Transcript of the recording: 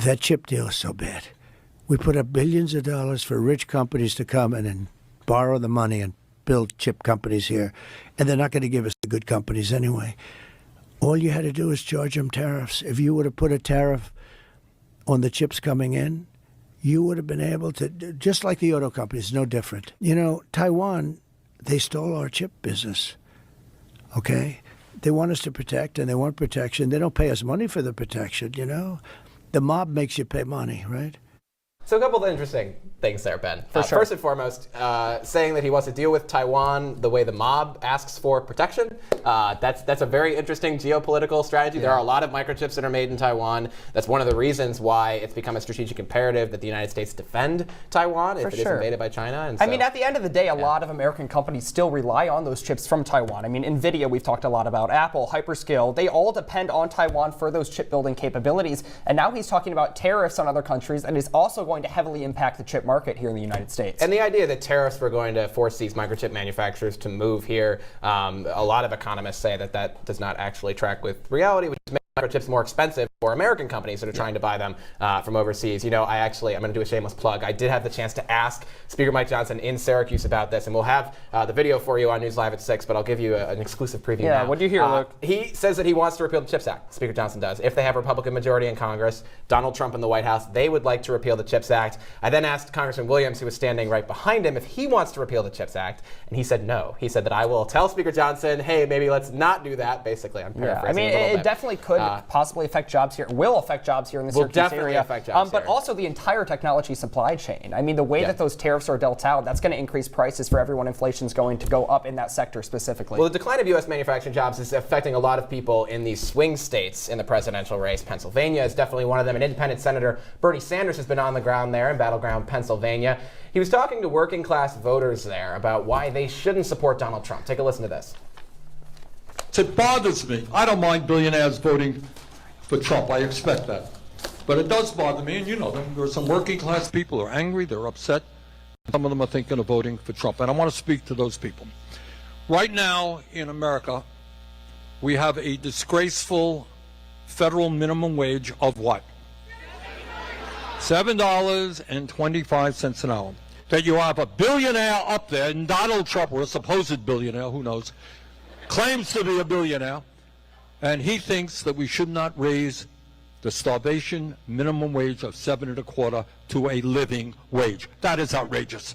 That chip deal is so bad. We put up billions of dollars for rich companies to come in and borrow the money and build chip companies here, and they're not going to give us the good companies anyway. All you had to do is charge them tariffs. If you would have put a tariff on the chips coming in, you would have been able to, just like the auto companies, no different. You know, Taiwan, they stole our chip business, okay? They want us to protect, and they want protection. They don't pay us money for the protection, you know? The mob makes you pay money, right? So a couple of interesting things there, Ben. For sure. First and foremost, saying that he wants to deal with Taiwan the way the mob asks for protection. That's a very interesting geopolitical strategy. Yeah. There are a lot of microchips that are made in Taiwan. That's one of the reasons why it's become a strategic imperative that the United States defend Taiwan if it is invaded by China. And I mean, at the end of the day, a lot of American companies still rely on those chips from Taiwan. I mean, NVIDIA, we've talked a lot about, Apple, Hyperscale, they all depend on Taiwan for those chip building capabilities. And now he's talking about tariffs on other countries, and is also going to heavily impact the chip market here in the United States. And the idea that tariffs were going to force these microchip manufacturers to move here, a lot of economists say that that does not actually track with reality, which is making microchips more expensive for American companies that are trying to buy them from overseas. You know, I'm going to do a shameless plug. I did have the chance to ask Speaker Mike Johnson in Syracuse about this, and we'll have the video for you on News Live at 6, but I'll give you an exclusive preview now. Yeah, what do you hear, Luke? He says that he wants to repeal the CHIPS Act. Speaker Johnson does. If they have a Republican majority in Congress, Donald Trump in the White House, they would like to repeal the CHIPS Act. I then asked Congressman Williams, who was standing right behind him, if he wants to repeal the CHIPS Act, and he said no. He said that I will tell Speaker Johnson, hey, maybe let's not do that, basically. I'm paraphrasing I mean, a little bit. It definitely could possibly affect jobs here, will affect jobs here in the Syracuse area. Affect jobs but here. also the entire technology supply chain. I mean, the way that those tariffs are dealt out, that's going to increase prices for everyone. Inflation's going to go up in that sector specifically. Well, the decline of U.S. manufacturing jobs is affecting a lot of people in these swing states in the presidential race. Pennsylvania is definitely one of them. An independent Senator Bernie Sanders has been on the ground there in battleground Pennsylvania. He was talking to working class voters there about why they shouldn't support Donald Trump. Take a listen to this. It bothers me. I don't mind billionaires voting for Trump. I expect that. But it does bother me, and you know them. There are some working class people who are angry, they're upset. Some of them are thinking of voting for Trump, and I want to speak to those people. Right now in America, we have a disgraceful federal minimum wage of what? $7.25 an hour. That you have a billionaire up there, and Donald Trump, or a supposed billionaire, who knows, claims to be a billionaire, and he thinks that we should not raise the starvation minimum wage of $7.25 to a living wage. That is outrageous.